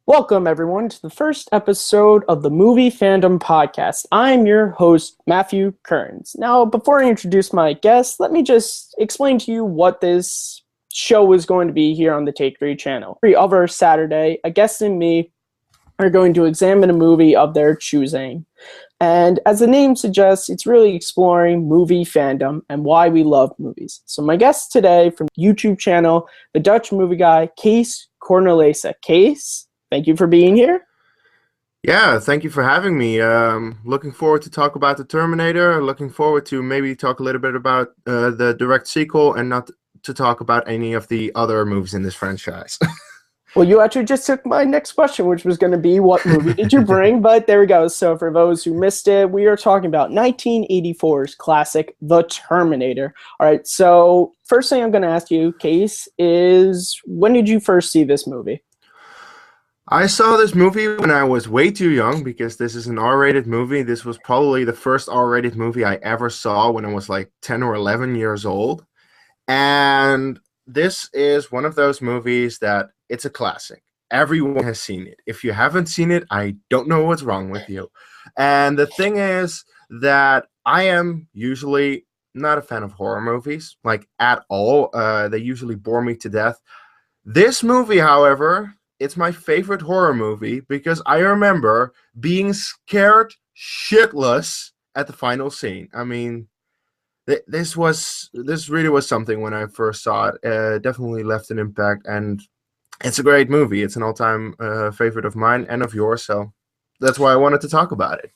Welcome, everyone, to the first episode of the Movie Fandom podcast. I'm your host, Matthew Kearns. Now, before I introduce my guest, let me just explain to you what this show is going to be here on the Take 3 channel. Every other Saturday, a guest and me are going to examine a movie of their choosing. And as the name suggests, it's really exploring movie fandom and why we love movies. So my guest today from YouTube channel, the Dutch movie guy, Kees Cornelisse. Kees, thank you for being here. Yeah, thank you for having me. Looking forward to talk about the Terminator. Looking forward to maybe talk a little bit about the direct sequel and not to talk about any of the other movies in this franchise. Well, you actually just took my next question, which was going to be, what movie did you bring? But there we go. So for those who missed it, we are talking about 1984's classic, The Terminator. All right, so first thing I'm going to ask you, Kees, is when did you first see this movie? I saw this movie when I was way too young because this is an R-rated movie. This was probably the first R-rated movie I ever saw when I was like 10 or 11 years old. And this is one of those movies that it's a classic. Everyone has seen it. If you haven't seen it, I don't know what's wrong with you. And the thing is that I am usually not a fan of horror movies, like at all. They usually bore me to death. This movie, however, it's my favorite horror movie because I remember being scared shitless at the final scene. I mean, this really was something when I first saw it. Definitely left an impact, and it's a great movie. It's an all-time favorite of mine and of yours, so that's why I wanted to talk about it.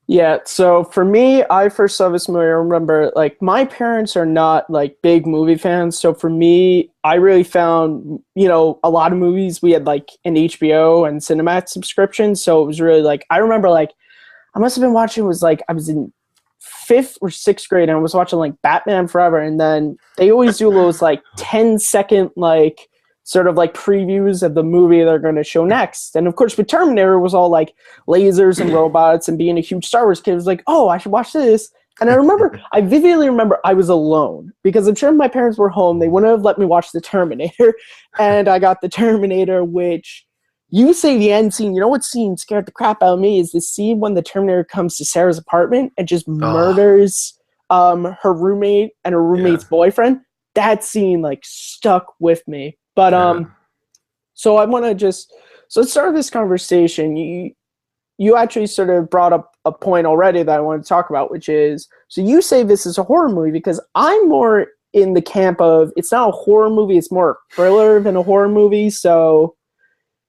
Yeah, so for me, I first saw this movie. I remember, like, my parents are not, like, big movie fans. So for me, I really found, a lot of movies. We had, like, an HBO and Cinemax subscription. So it was really, like, I remember, like, I must have been watching, I was in 5th or 6th grade, and I was watching, like, Batman Forever. And then they always do those, like, 10-second, like, sort of like previews of the movie they're going to show next. And of course, with Terminator, it was all like lasers and robots, and being a huge Star Wars kid, was like, oh, I should watch this. And I vividly remember I was alone because I'm sure if my parents were home, they wouldn't have let me watch the Terminator. And I got the Terminator, which you say the end scene. You know what scene scared the crap out of me is the scene when the Terminator comes to Sarah's apartment and just murders her roommate and her roommate's boyfriend. That scene like stuck with me. But so I want to let's start this conversation. You actually sort of brought up a point already that I want to talk about, which is, so you say this is a horror movie because I'm more in the camp of it's not a horror movie, it's more a thriller than a horror movie. So,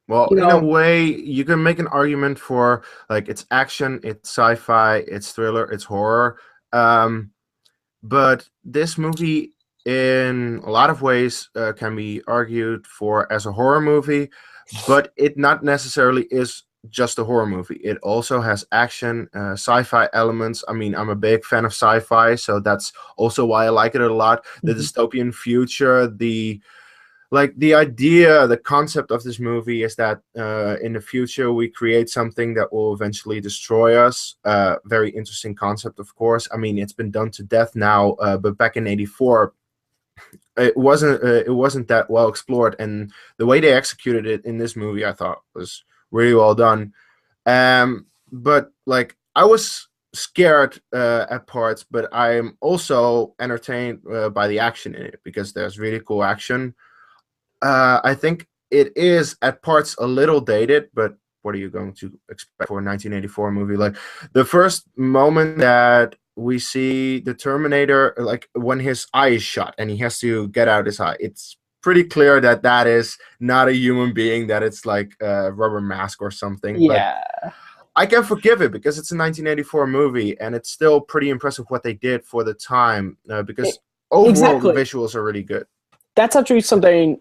well, in a way, you can make an argument for like it's action, it's sci-fi, it's thriller, it's horror. But this movie, in a lot of ways, can be argued for as a horror movie, but it not necessarily is just a horror movie. It also has action, sci-fi elements. I mean, I'm a big fan of sci-fi, so that's also why I like it a lot. The dystopian future, the idea, the concept of this movie is that in the future we create something that will eventually destroy us. Very interesting concept, of course. I mean, it's been done to death now, but back in '84, it wasn't that well explored, and the way they executed it in this movie I thought was really well done. But like, I was scared at parts, but I'm also entertained by the action in it because there's really cool action. I think it is at parts a little dated, but what are you going to expect for a 1984 movie? Like, the first moment that we see the Terminator, like when his eye is shot and he has to get out his eye, it's pretty clear that that is not a human being, that it's like a rubber mask or something. Yeah. But I can forgive it because it's a 1984 movie and it's still pretty impressive what they did for the time, because overall the visuals are really good. That's actually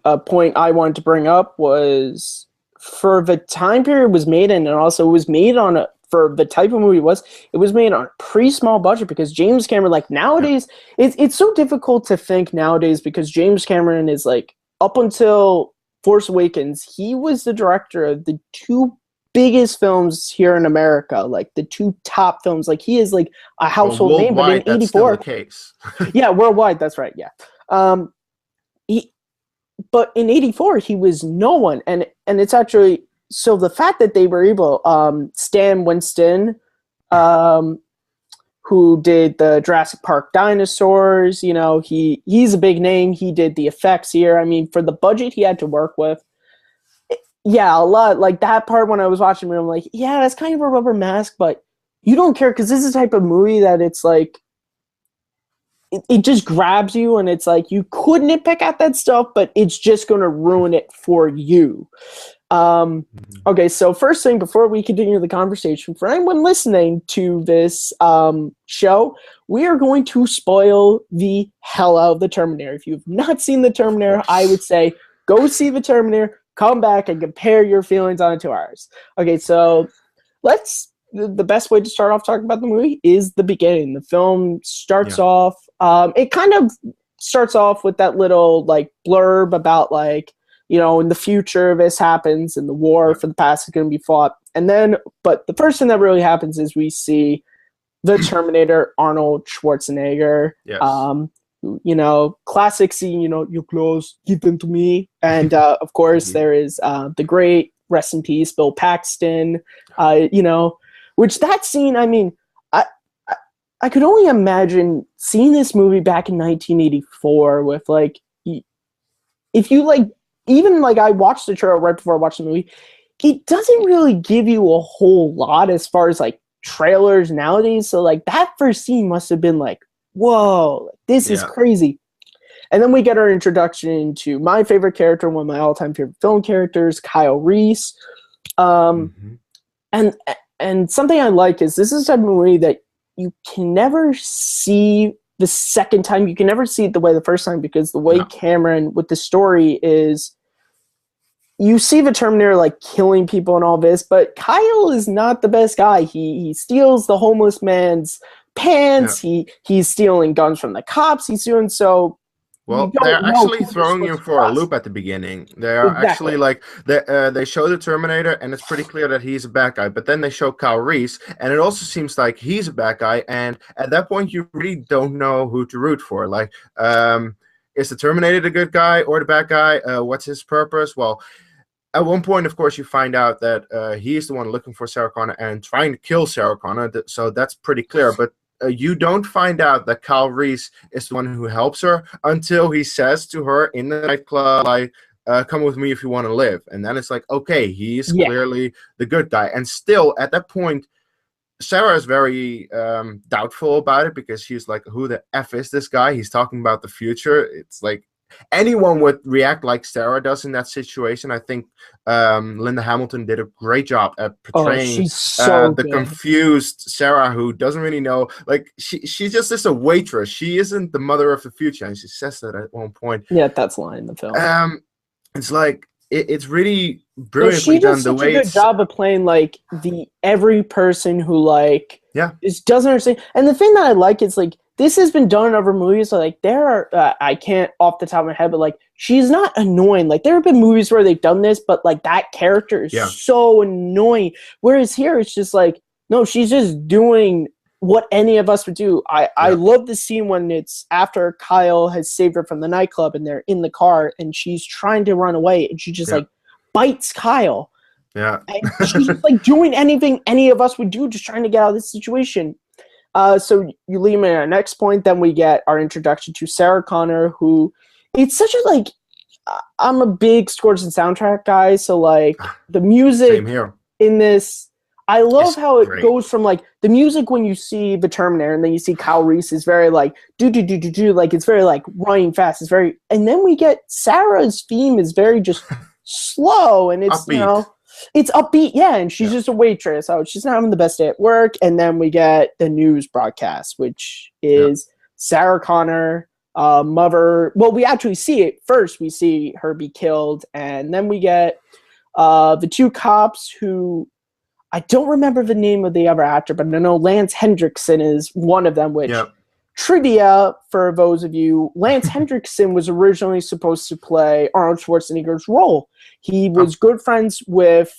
a point I wanted to bring up, was for the time period it was made in, and also it was made on for the type of movie it was made on a pretty small budget, because James Cameron, like, nowadays, it's so difficult to think nowadays because James Cameron is, like, up until Force Awakens, he was the director of the 2 biggest films here in America, like the 2 top films. Like, he is like a household name, but in '84, that's still the case. Yeah, worldwide, that's right, yeah. But in '84 he was no one, and it's actually so the fact that they were able, Stan Winston, who did the Jurassic Park dinosaurs, you know, he's a big name. He did the effects here. I mean, for the budget he had to work with, yeah, a lot. Like that part when I was watching it, I'm like, yeah, that's kind of a rubber mask, but you don't care because this is the type of movie that it's like, it just grabs you and it's like you couldn't pick out that stuff, but it's just going to ruin it for you. Okay, so first thing, before we continue the conversation, for anyone listening to this show, we are going to spoil the hell out of the Terminator. If you've not seen the Terminator, I would say go see the Terminator, come back, and compare your feelings on it to ours. Okay, so the best way to start off talking about the movie is the beginning. The film starts off, it kind of starts off with that little like blurb about like, you know, in the future this happens and the war for the past is going to be fought. And then, but the first thing that really happens is we see the Terminator, Arnold Schwarzenegger. Yes. You know, classic scene, you know, your clothes, give them to me. And of course, there is the great, rest in peace, Bill Paxton, you know, which that scene, I mean, I could only imagine seeing this movie back in 1984 with like, if you like, even like I watched the trailer right before I watched the movie, it doesn't really give you a whole lot as far as like trailers nowadays. So like that first scene must have been like, whoa, this is crazy. And then we get our introduction into my favorite character, one of my all-time favorite film characters, Kyle Reese. And something I like is this is a movie that you can never see the second time. You can never see it the way the first time, because the way Cameron with the story is, you see the Terminator like killing people and all this, but Kyle is not the best guy. He steals the homeless man's pants. He's stealing guns from the cops. He's doing so. Well, they're actually throwing you for a loop at the beginning. They are actually like they show the Terminator, and it's pretty clear that he's a bad guy. But then they show Kyle Reese, and it also seems like he's a bad guy. And at that point, you really don't know who to root for. Like, is the Terminator the good guy or the bad guy? What's his purpose? Well, at one point, of course, you find out that he's the one looking for Sarah Connor and trying to kill Sarah Connor. So that's pretty clear. But you don't find out that Kyle Reese is the one who helps her until he says to her in the nightclub, like, come with me if you want to live. And then it's like, okay, he's clearly the good guy. And still, at that point, Sarah is very doubtful about it, because she's like, who the F is this guy? He's talking about the future. It's like, anyone would react like Sarah does in that situation. I think Linda Hamilton did a great job at portraying the confused Sarah, who doesn't really know. Like, she just is a waitress. She isn't the mother of the future, and she says that at one point. Yeah, that's a line in the film. It's like it's really brilliantly done. She does such a good job of playing like every person who like doesn't understand. And the thing that I like is like, this has been done in other movies. So like there are, I can't off the top of my head, but like she's not annoying. Like there have been movies where they've done this, but like that character is so annoying. Whereas here it's just like, no, she's just doing what any of us would do. I love the scene when it's after Kyle has saved her from the nightclub and they're in the car and she's trying to run away and she just like bites Kyle. Yeah. And she's just like doing anything any of us would do, just trying to get out of this situation. So you leave me at our next point, then we get our introduction to Sarah Connor, who it's such a like, I'm a big scores and soundtrack guy, so like the music in this, I love how it goes from like the music when you see the Terminator and then you see Kyle Reese is very like do, like it's very like running fast. It's very, and then we get Sarah's theme is very just slow and it's upbeat. You know, it's upbeat, and she's just a waitress, so she's not having the best day at work. And then we get the news broadcast, which is Sarah Connor, mother. Well, we actually see it first. We see her be killed, and then we get the two cops who I don't remember the name of the other actor, but I know Lance Hendrickson is one of them. Which trivia for those of you, Lance Hendrickson was originally supposed to play Arnold Schwarzenegger's role. He was good friends with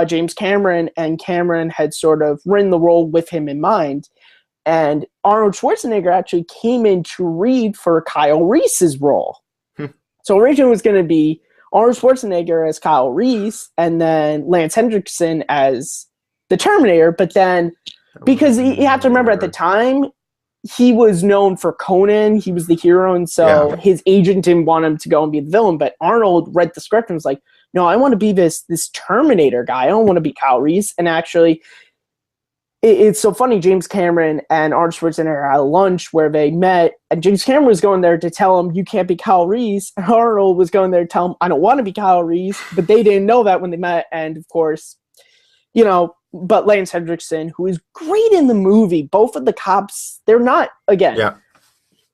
James Cameron, and Cameron had sort of written the role with him in mind. And Arnold Schwarzenegger actually came in to read for Kyle Reese's role. So originally it was going to be Arnold Schwarzenegger as Kyle Reese, and then Lance Hendrickson as the Terminator. But then, because you have to remember at the time, he was known for Conan. He was the hero, and so his agent didn't want him to go and be the villain. But Arnold read the script and was like, no, I want to be this Terminator guy. I don't want to be Kyle Reese. And actually, it's so funny. James Cameron and Arnold Schwarzenegger had a lunch where they met, and James Cameron was going there to tell him, you can't be Kyle Reese. And Arnold was going there to tell him, I don't want to be Kyle Reese. But they didn't know that when they met. And of course, you know, but Lance Hendrickson, who is great in the movie, both of the cops, they're not, again,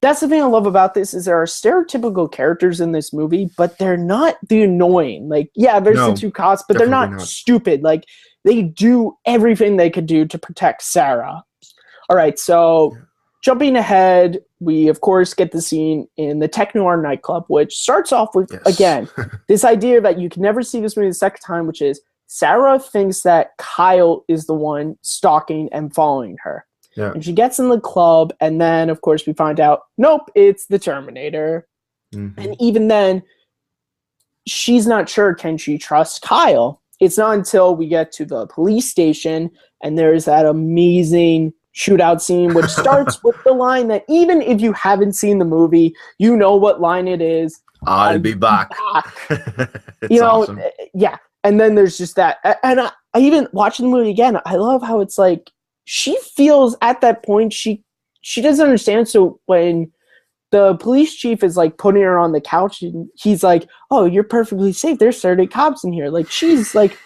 that's the thing I love about this, is there are stereotypical characters in this movie, but they're not the annoying. Like, yeah, there's the two cops, but they're not stupid. Like, they do everything they could do to protect Sarah. All right, so jumping ahead, we, of course, get the scene in the Tech Noir nightclub, which starts off with, again, this idea that you can never see this movie the second time, which is Sarah thinks that Kyle is the one stalking and following her. Yeah. And she gets in the club, and then, of course, we find out, nope, it's the Terminator. Mm-hmm. And even then, she's not sure, can she trust Kyle? It's not until we get to the police station, and there's that amazing shootout scene, which starts with the line that even if you haven't seen the movie, you know what line it is. I'll be back. You know, awesome. Yeah. And then there's just that. And I even watching the movie again, I love how it's like, she feels at that point, she doesn't understand. So when the police chief is like putting her on the couch, and he's like, oh, you're perfectly safe. There's 30 cops in here. Like, she's like,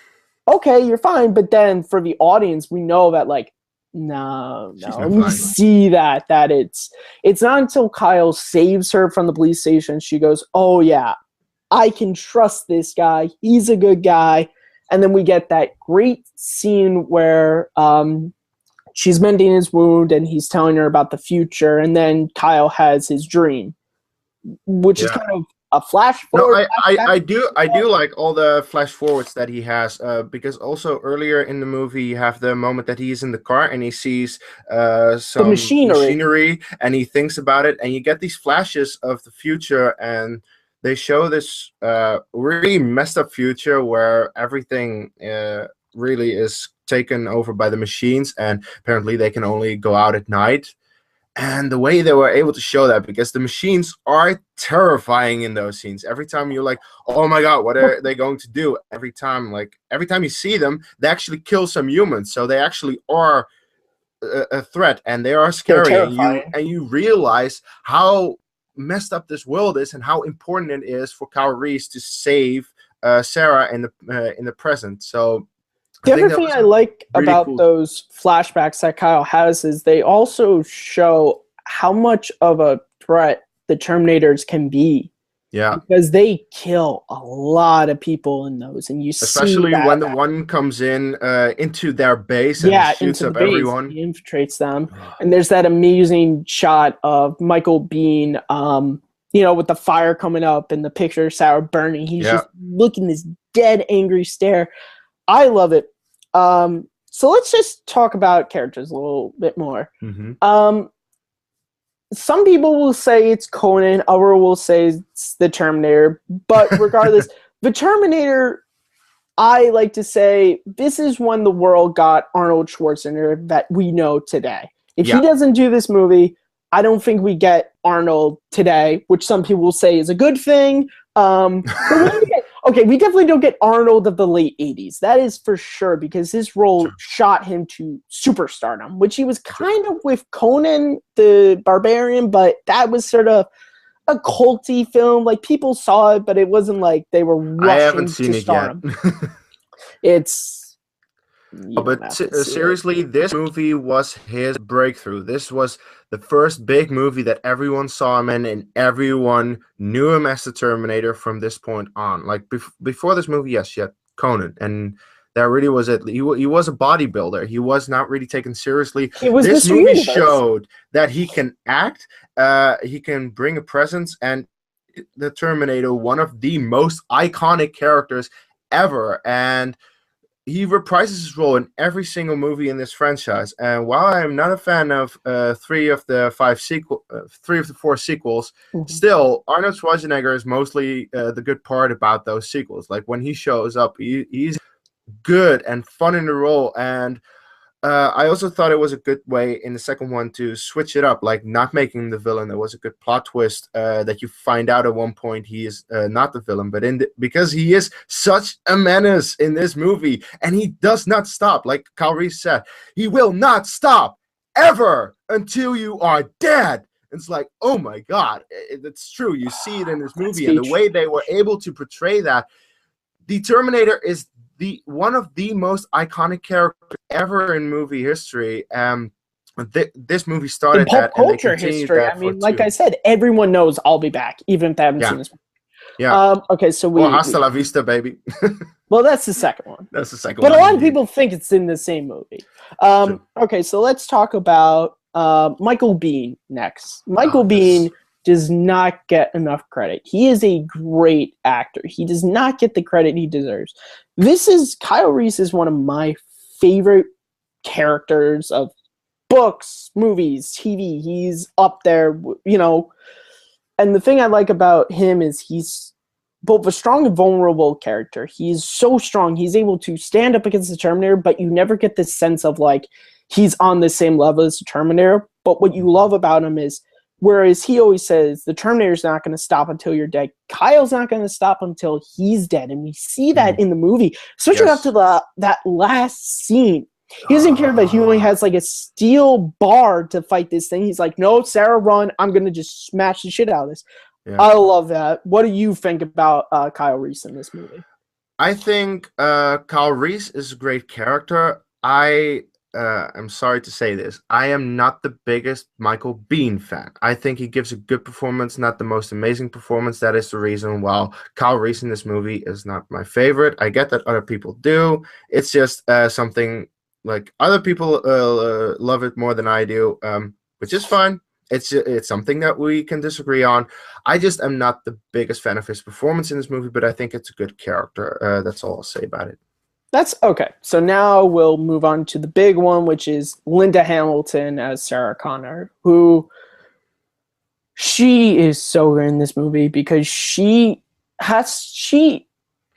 okay, you're fine. But then for the audience, we know that, like, no, we see that it's not until Kyle saves her from the police station, she goes, oh yeah, I can trust this guy. He's a good guy. And then we get that great scene where she's mending his wound and he's telling her about the future. And then Kyle has his dream, which is kind of a flash forward. No, I do like all the flash forwards that he has, because also earlier in the movie you have the moment that he's in the car and he sees some machinery and he thinks about it, and you get these flashes of the future, and they show this really messed up future where everything really is taken over by the machines, and apparently they can only go out at night. And the way they were able to show that, because the machines are terrifying in those scenes. Every time you're like, oh my god, what are they going to do? Every time you see them, they actually kill some humans. So they actually are a threat, and they are scary. And you realize how messed up this world is, and how important it is for Kyle Reese to save Sarah in the present. So the other thing I like about those flashbacks that Kyle has is they also show how much of a threat the Terminators can be. Yeah. Because they kill a lot of people in those, and you especially see when the one comes into their base and shoots up everyone. He infiltrates them. And there's that amazing shot of Michael Biehn, with the fire coming up and the picture of Sarah burning. He's just looking this dead, angry stare. I love it. So let's just talk about characters a little bit more. Mm-hmm. Some people will say it's Conan, others will say it's the Terminator. But regardless, the Terminator, I like to say, this is when the world got Arnold Schwarzenegger that we know today. If he doesn't do this movie, I don't think we get Arnold today, which some people will say is a good thing. We definitely don't get Arnold of the late 80s. That is for sure, because his role shot him to superstardom, which he was kind of with Conan the Barbarian, but that was sort of a culty film. Like, people saw it, but it wasn't like they were rushing to stardom. It's... But seriously, this movie was his breakthrough. This was the first big movie that everyone saw him in, and everyone knew him as the Terminator from this point on. Like, before this movie, yes, you had Conan, and that really was it. He was a bodybuilder. He was not really taken seriously. This movie showed that he can act, he can bring a presence, and the Terminator, one of the most iconic characters ever, and he reprises his role in every single movie in this franchise. And while I am not a fan of three of the four sequels, Mhm. still Arnold Schwarzenegger is mostly the good part about those sequels. Like when he shows up, he's good and fun in the role. And I also thought it was a good way in the second one to switch it up, like not making him the villain. There was a good plot twist that you find out at one point he is not the villain, but because he is such a menace in this movie, and he does not stop. Like Kyle Reese said, he will not stop ever until you are dead. It's like, oh my God, it's true. You see it in this movie, and the way they were able to portray that. The Terminator is one of the most iconic characters ever in movie history. This movie started in pop that, culture and they history. that I mean, for like two. I said, everyone knows I'll be back, even if they haven't seen this. Yeah. Okay, so Or Hasta la Vista, baby. well, that's the second one. That's the second but one. But a lot of people think it's in the same movie. Okay, so let's talk about Michael Biehn next. Michael Biehn does not get enough credit. He is a great actor. He does not get the credit he deserves. Kyle Reese is one of my favorite characters of books, movies, TV. He's up there, you know. And the thing I like about him is he's both a strong and vulnerable character. He's so strong. He's able to stand up against the Terminator, but you never get this sense of like he's on the same level as the Terminator. But what you love about him is, whereas he always says the Terminator's not going to stop until you're dead, Kyle's not going to stop until he's dead. And we see that in the movie, especially after that last scene. He doesn't care that he only has like a steel bar to fight this thing. He's like, no, Sarah, run. I'm going to just smash the shit out of this. Yeah. I love that. What do you think about Kyle Reese in this movie? I think Kyle Reese is a great character. I'm sorry to say this. I am not the biggest Michael Biehn fan. I think he gives a good performance, not the most amazing performance. That is the reason why Kyle Reese in this movie is not my favorite. I get that other people do. It's just something like other people love it more than I do, which is fine. It's something that we can disagree on. I just am not the biggest fan of his performance in this movie, but I think it's a good character. That's all I'll say about it. That's okay. So now we'll move on to the big one, which is Linda Hamilton as Sarah Connor, she is so good in this movie because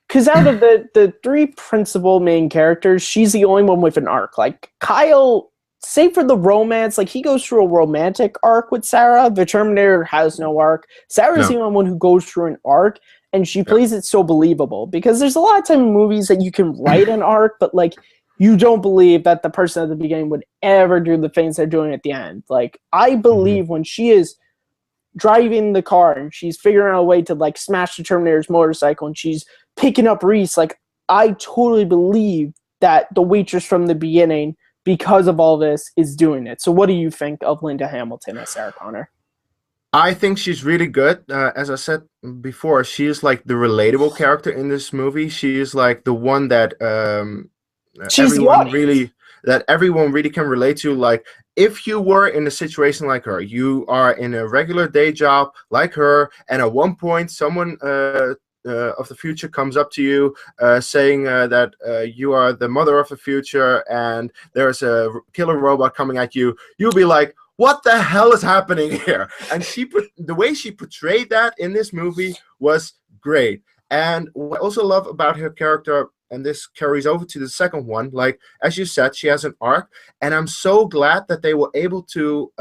because out of the three principal main characters, she's the only one with an arc. Like Kyle, save for the romance, like he goes through a romantic arc with Sarah. The Terminator has no arc. Sarah's the only one who goes through an arc, and she plays it so believable. Because there's a lot of time in movies that you can write an arc, but like you don't believe that the person at the beginning would ever do the things they're doing at the end. Like I believe when she is driving the car and she's figuring out a way to like smash the Terminator's motorcycle and she's picking up Reese, like I totally believe that the waitress from the beginning, because of all this, is doing it. So what do you think of Linda Hamilton as Sarah Connor? I think she's really good. As I said before, she's like the relatable character in this movie. She is like the one that everyone really can relate to. Like if you were in a situation like her, you are in a regular day job like her, and at one point someone of the future comes up to you saying that you are the mother of the future and there's a killer robot coming at you, you'll be like, what the hell is happening here? And the way she portrayed that in this movie was great. And what I also love about her character, and this carries over to the second one, like as you said, she has an arc, and I'm so glad that they were able to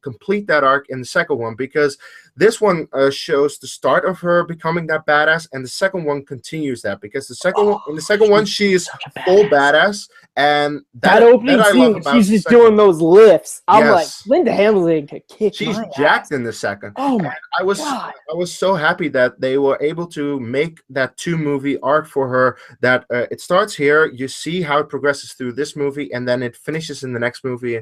complete that arc in the second one, because this one shows the start of her becoming that badass, and the second one continues that, because in the second one she's full badass, and that opening scene, she's just doing those lifts. I'm like, Linda Hamilton could kick. She's jacked in the second. Oh my God! I was so happy that they were able to make that 2-movie arc for her. That it starts here, you see how it progresses through this movie, and then it finishes in the next movie.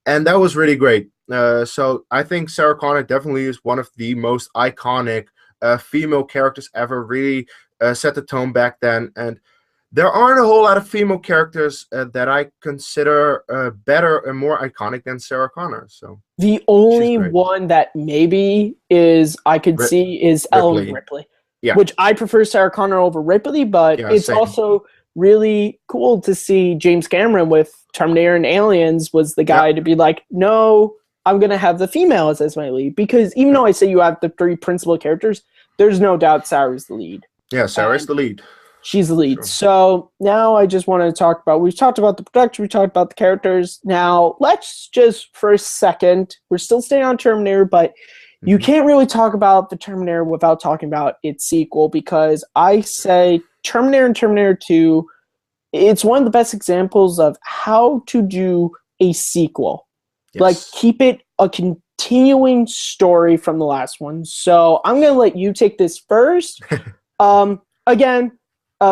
And that was really great. So I think Sarah Connor definitely is one of the most iconic female characters ever. Really set the tone back then. And there aren't a whole lot of female characters that I consider better and more iconic than Sarah Connor. So the only one that maybe I could see is Ellen Ripley. Yeah. Which I prefer Sarah Connor over Ripley, but it's same. Also really cool to see James Cameron with Terminator and Aliens was the guy to be like, no, I'm going to have the females as my lead. Because even though I say you have the three principal characters, there's no doubt Sarah's the lead. Yeah, Sarah's the lead. She's the lead. Sure. So now I just want to talk about, we've talked about the production, we talked about the characters. Now let's just for a second, we're still staying on Terminator, but you can't really talk about the Terminator without talking about its sequel, because I say Terminator and Terminator 2, it's one of the best examples of how to do a sequel. Yes. Like, keep it a continuing story from the last one. So I'm going to let you take this first. Again,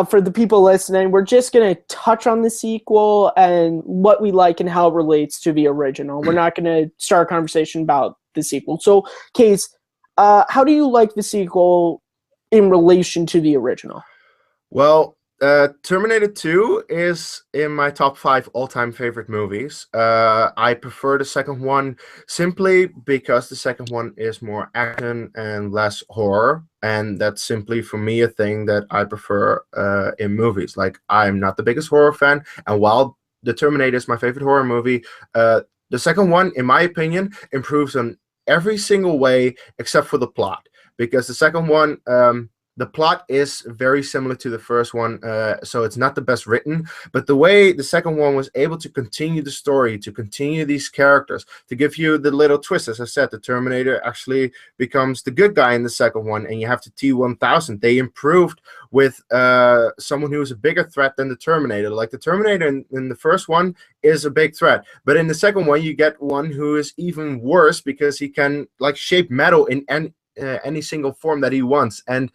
for the people listening, we're just going to touch on the sequel and what we like and how it relates to the original. We're not going to start a conversation about the sequel. So, Kees, how do you like the sequel in relation to the original? Well, Terminator 2 is in my top 5 all-time favorite movies. I prefer the second one simply because the second one is more action and less horror. And that's simply, for me, a thing that I prefer in movies. Like, I'm not the biggest horror fan. And while the Terminator is my favorite horror movie, the second one, in my opinion, improves on every single way except for the plot. Because the second one... the plot is very similar to the first one, so it's not the best written. But the way the second one was able to continue the story, to continue these characters, to give you the little twist, as I said, the Terminator actually becomes the good guy in the second one, and you have the T-1000. They improved with someone who is a bigger threat than the Terminator. Like, the Terminator in the first one is a big threat, but in the second one, you get one who is even worse because he can, like, shape metal in any single form that he wants. And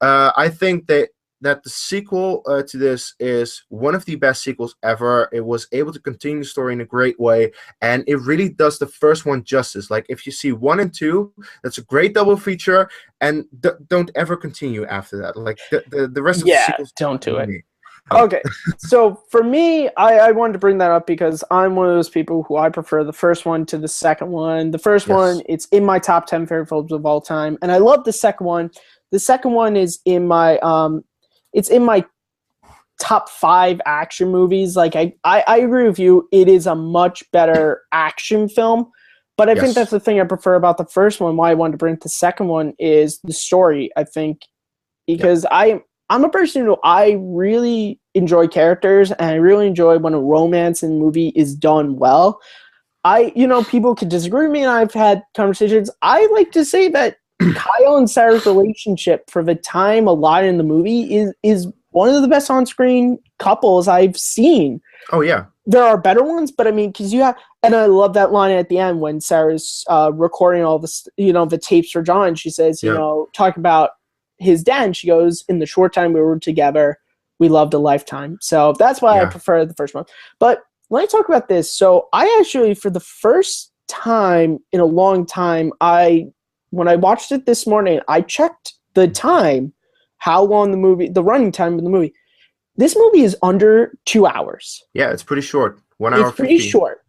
I think that the sequel to this is one of the best sequels ever. It was able to continue the story in a great way, and it really does the first one justice. Like, if you see 1 and 2, that's a great double feature, and don't ever continue after that. Like, the rest of the sequels, don't do it. Okay, so for me, I wanted to bring that up because I'm one of those people who I prefer the first one to the second one. The first one, it's in my top 10 favorite films of all time, and I love the second one. The second one is in my it's in my top 5 action movies. Like, I agree with you. It is a much better action film, but I think that's the thing I prefer about the first one. Why I wanted to bring the second one is the story. I think because I'm a person who I really enjoy characters, and I really enjoy when a romance in a movie is done well. People could disagree with me, and I've had conversations. I like to say that Kyle and Sarah's relationship for the time allotted in the movie is one of the best on-screen couples I've seen. Oh, yeah. There are better ones, but I mean, because you have, and I love that line at the end when Sarah's recording all this, the tapes for John. She says, talk about his dad, and she goes, in the short time we were together, we loved a lifetime. So that's why I prefer the first one. But let me talk about this. So I actually, for the first time in a long time, when I watched it this morning, I checked the time, how long the running time of the movie. This movie is under 2 hours. Yeah, it's pretty short. 1 hour 15. It's pretty short.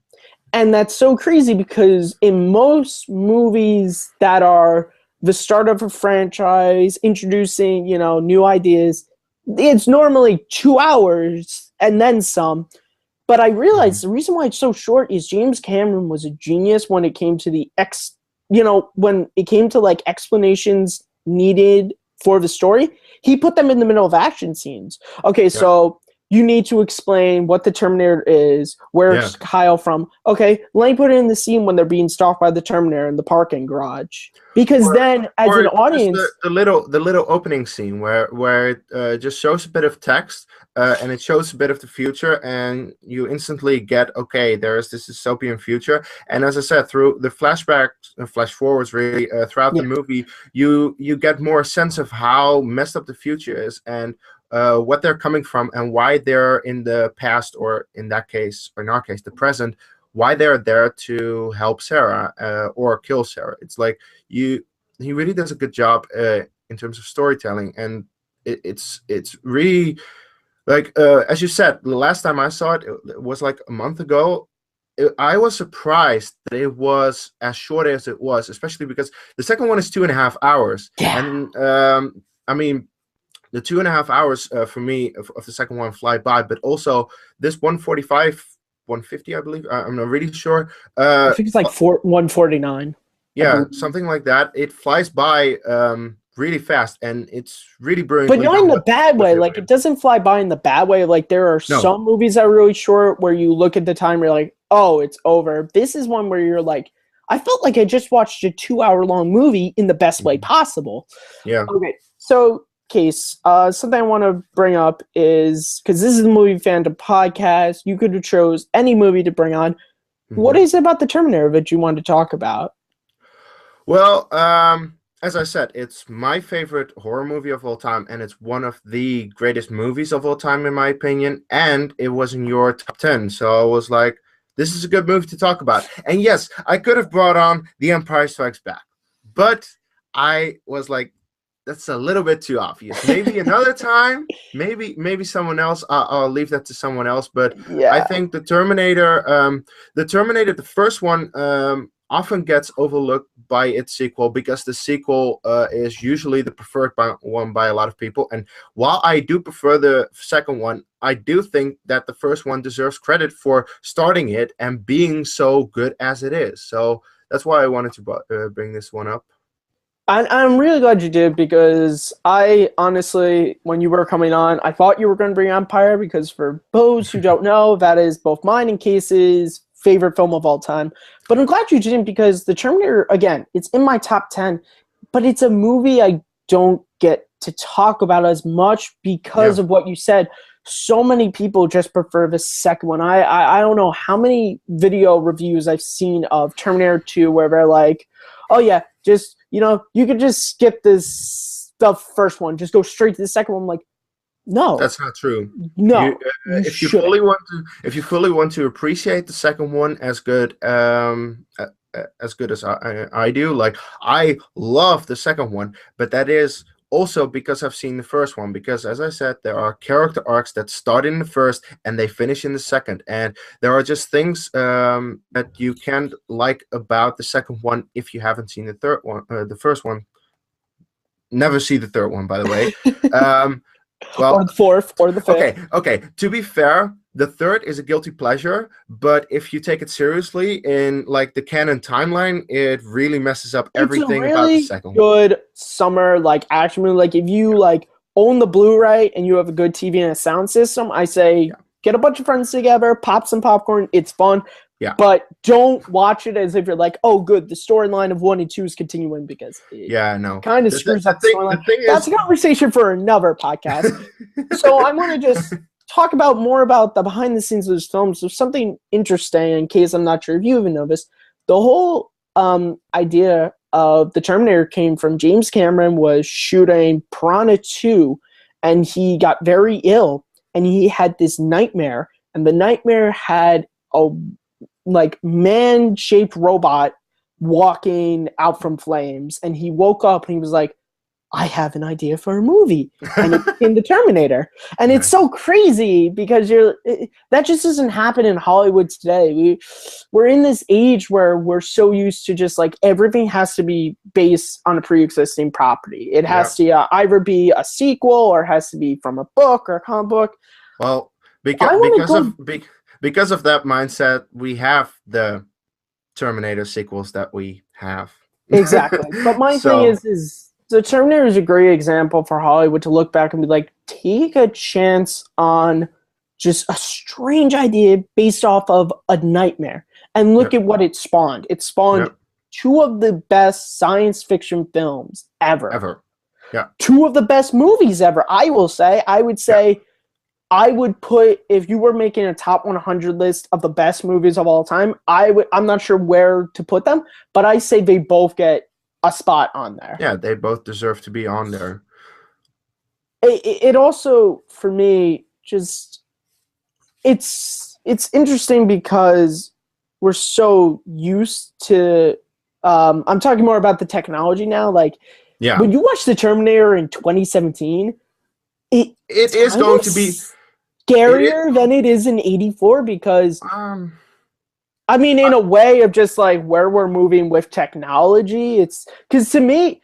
And that's so crazy because in most movies that are the start of a franchise, introducing, new ideas, it's normally 2 hours and then some. But I realized the reason why it's so short is James Cameron was a genius when it came to when it came to like explanations needed for the story. He put them in the middle of action scenes. Okay, so you need to explain what the Terminator is, where's Kyle from. Okay, let me put it in the scene when they're being stalked by the Terminator in the parking garage. Because then, as an audience, the little opening scene where it just shows a bit of text and it shows a bit of the future, and you instantly get, okay, there is this dystopian future. And as I said, through the flashbacks and flash forwards, really throughout the movie, you get more sense of how messed up the future is, and what they're coming from, and why they're in the past, or in our case, the present, why they're there to help Sarah or kill Sarah. It's like he really does a good job in terms of storytelling, and it's really like as you said, the last time I saw it, it was like a month ago. I was surprised that it was as short as it was, especially because the second one is 2.5 hours, and I mean, the 2.5 hours for me of the second one fly by, but also this 145, 150, I believe. I'm not really sure. I think it's like 149. I Yeah, believe. something like that. It flies by really fast, and it's really But brilliantly not in done the bad with way. the Like, it doesn't fly by in the bad way. Like, there are no, some movies that are really short where you look at the time, you're like, oh, it's over. This is one where you're like, I felt like I just watched a 2 hour long movie in the best way possible. yeah. Okay, so Case, something I want to bring up is because this is the Movie Fandom podcast, you could have chose any movie to bring on. What Mhm. is it about the Terminator that you wanted to talk about? Well, as I said, it's my favorite horror movie of all time, and it's one of the greatest movies of all time, in my opinion. And it was in your top 10, so I was like, this is a good movie to talk about. And yes, I could have brought on The Empire Strikes Back, but I was like, that's a little bit too obvious. Maybe another time, maybe someone else. I'll leave that to someone else. But I Yeah, think the Terminator, the first one, often gets overlooked by its sequel because the sequel is usually the preferred one by a lot of people. And while I do prefer the second one, I do think that the first one deserves credit for starting it and being so good as it is. So that's why I wanted to bring this one up. I'm really glad you did because I honestly, when you were coming on, I thought you were going to bring Empire because for those who don't know, that is both mine and Case's favorite film of all time. But I'm glad you didn't because The Terminator, again, it's in my top 10, but it's a movie I don't get to talk about as much because Yeah. of what you said. So many people just prefer the second one. I don't know how many video reviews I've seen of Terminator 2 where they're like, oh yeah, just you could just skip the first one, just go straight to the second one. I'm like, no, That's not true. You, no, you if you shouldn't. fully want to, if you fully want to appreciate the second one as good as I do, like I love the second one, but that is also because I've seen the first one. Because as I said, there are character arcs that start in the first and they finish in the second, and there are just things that you can't like about the second one if you haven't seen the third one, the first one. Never see the third one, by the way. Um, Or well, the fourth, or the fifth. okay. To be fair, the third is a guilty pleasure, but if you take it seriously in like the canon timeline, it really messes up It's a everything about the really second one. good summer like action movie. Like if you like own the Blu-ray and you have a good TV and a sound system, I say Yeah, get a bunch of friends together, pop some popcorn. It's fun, yeah, but don't watch it as if you're like, oh, good, the storyline of 1 and 2 is continuing because it yeah. No, kind of screws up the the storyline. thing That's is, a conversation for another podcast. So I want to just talk about more about the behind the scenes of this film. So something interesting, in case I'm not sure if you even know this, the whole idea of the Terminator came from James Cameron was shooting Piranha 2, and he got very ill, and he had this nightmare, and the nightmare had a like man-shaped robot walking out from flames, and he woke up and he was like, I have an idea for a movie, and it became the Terminator. And it's nice. so crazy because that just doesn't happen in Hollywood today. We're in this age where we're so used to just like everything has to be based on a pre-existing property. It Yeah. has to either be a sequel or it has to be from a book or a comic book. Well, I want to go because of that mindset, we have the Terminator sequels that we have. exactly. But my thing So is the Terminator is a great example for Hollywood to look back and be like, take a chance on just a strange idea based off of a nightmare. And look yep, at what it spawned. It spawned yep, two of the best science fiction films ever. ever. Yeah, Two of the best movies ever, I will say. I would yeah. say I would put, if you were making a top 100 list of the best movies of all time, I'm not sure where to put them, but I say they both get a spot on there. Yeah, they both deserve to be on there. It also, for me, just it's interesting because we're so used to. I'm talking more about the technology now. Like Yeah, when you watch the Terminator in 2017, it is going to be scarier than it is in '84 because um I mean, in a way of just like where we're moving with technology. It's because to me,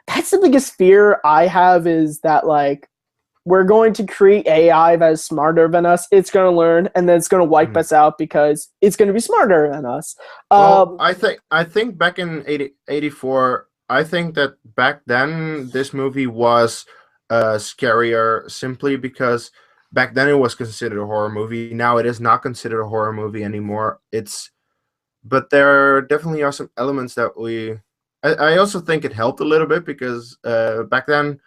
that's the biggest fear I have is that like we're going to create AI that is smarter than us. It's going to learn, and then it's going to wipe us out because it's going to be smarter than us. Well, I think back in 84, I think that back then this movie was scarier simply because back then it was considered a horror movie. Now it is not considered a horror movie anymore. But there definitely are some elements that I also think it helped a little bit because back then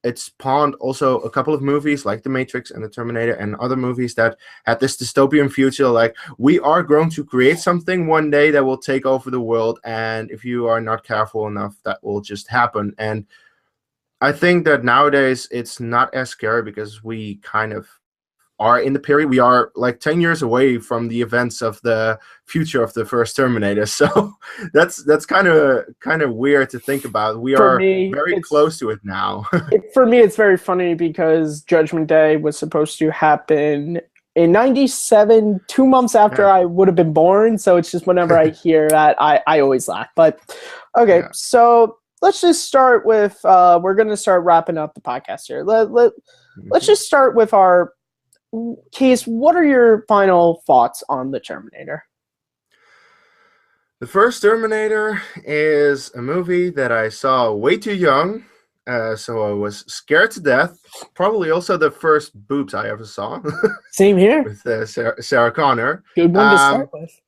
it spawned also a couple of movies like The Matrix and The Terminator and other movies that had this dystopian future, like we are going to create something one day that will take over the world, and if you are not careful enough, that will just happen. And I think that nowadays it's not as scary because we kind of are in the period. We are like 10 years away from the events of the future of the first Terminator. So that's kind of weird to think about. We For are me, very close to it now. for me, it's very funny because Judgment Day was supposed to happen in 97, 2 months after I would have been born. So it's just whenever I hear that, I always laugh. But okay, so let's just start with, we're going to start wrapping up the podcast here. Let's just start with our Kees. What are your final thoughts on the Terminator? The first Terminator is a movie that I saw way too young, so I was scared to death. Probably also the first boobs I ever saw. Same here. With Sarah Connor. Good one to start with.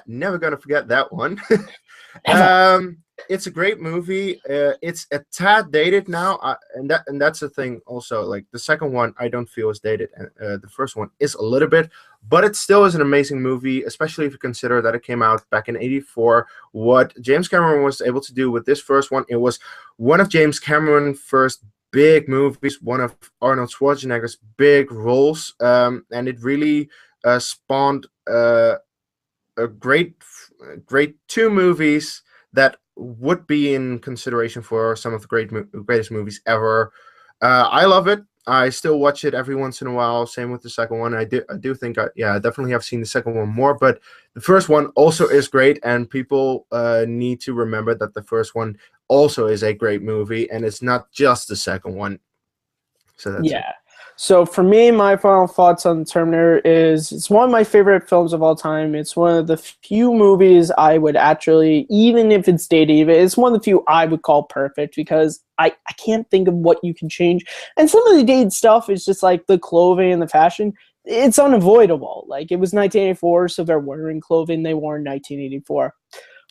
Never gonna forget that one. It's a great movie. It's a tad dated now, and that's the thing. Also, like the second one, I don't feel is dated, and the first one is a little bit, but it still is an amazing movie, especially if you consider that it came out back in '84. What James Cameron was able to do with this first one, it was one of James Cameron's first big movies, one of Arnold Schwarzenegger's big roles, and it really spawned a great two movies that would be in consideration for some of the greatest movies ever. I love it. I still watch it every once in a while. Same with the second one. I do think I definitely have seen the second one more, but the first one also is great, and people need to remember that the first one also is a great movie, and it's not just the second one. So that's it. So for me, my final thoughts on Terminator is it's one of my favorite films of all time. It's one of the few movies I would actually, even if it's dated, it's one of the few I would call perfect because I can't think of what you can change. And some of the dated stuff is just like the clothing and the fashion. It's unavoidable. Like it was 1984, so they're wearing clothing they wore in 1984.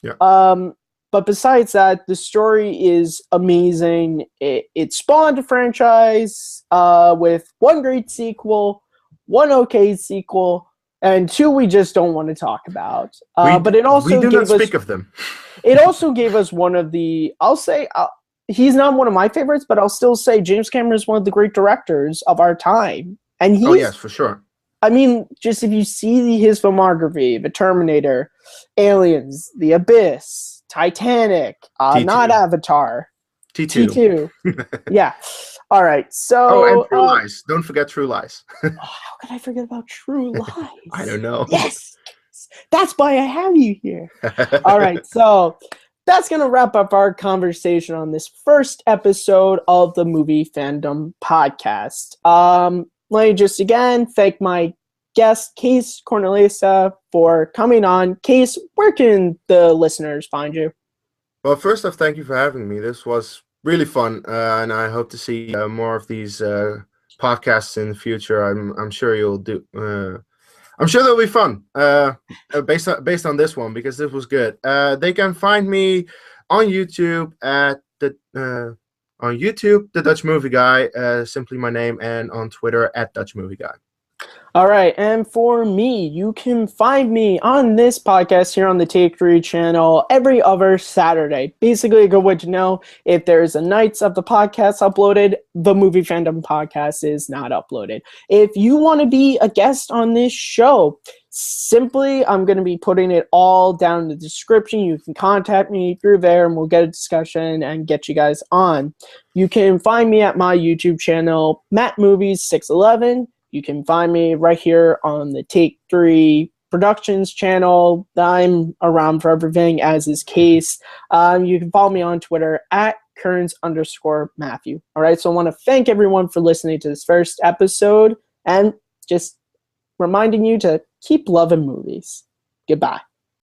Yeah. But besides that, the story is amazing. It spawned a franchise with one great sequel, one okay sequel, and two we just don't want to talk about. But it also we do not speak of them. It also gave us one of the, I'll say, he's not one of my favorites, but I'll still say James Cameron is one of the great directors of our time. And he's, oh, yes, for sure. I mean, just if you see his filmography, The Terminator, Aliens, The Abyss, Titanic, not Avatar. T2. Yeah. All right. So. Oh, and True Lies. Don't forget True Lies. How could I forget about True Lies? I don't know. Yes. That's why I have you here. All right. So that's going to wrap up our conversation on this first episode of the Movie Fandom podcast. Let me just again thank my guest, Kees Cornelisse, for coming on. Kees, where can the listeners find you? Well, first off, thank you for having me. This was really fun, and I hope to see more of these podcasts in the future. I'm sure you'll do. I'm sure they'll be fun. Based on this one because this was good. They can find me on YouTube at the Dutch Movie Guy, simply my name, and on Twitter at Dutch Movie Guy. All right, and for me, you can find me on this podcast here on the Take 3 channel every other Saturday. Basically, a good way to know if there's a nights of the podcast uploaded, the Movie Fandom podcast is not uploaded. If you want to be a guest on this show, simply, I'm going to be putting it all down in the description. You can contact me through there, and we'll get a discussion and get you guys on. You can find me at my YouTube channel, Matt Movies 611. You can find me right here on the Take 3 Productions channel. I'm around for everything, as is Kees. You can follow me on Twitter at Kearns_Matthew. All right, so I want to thank everyone for listening to this first episode and just reminding you to keep loving movies. Goodbye.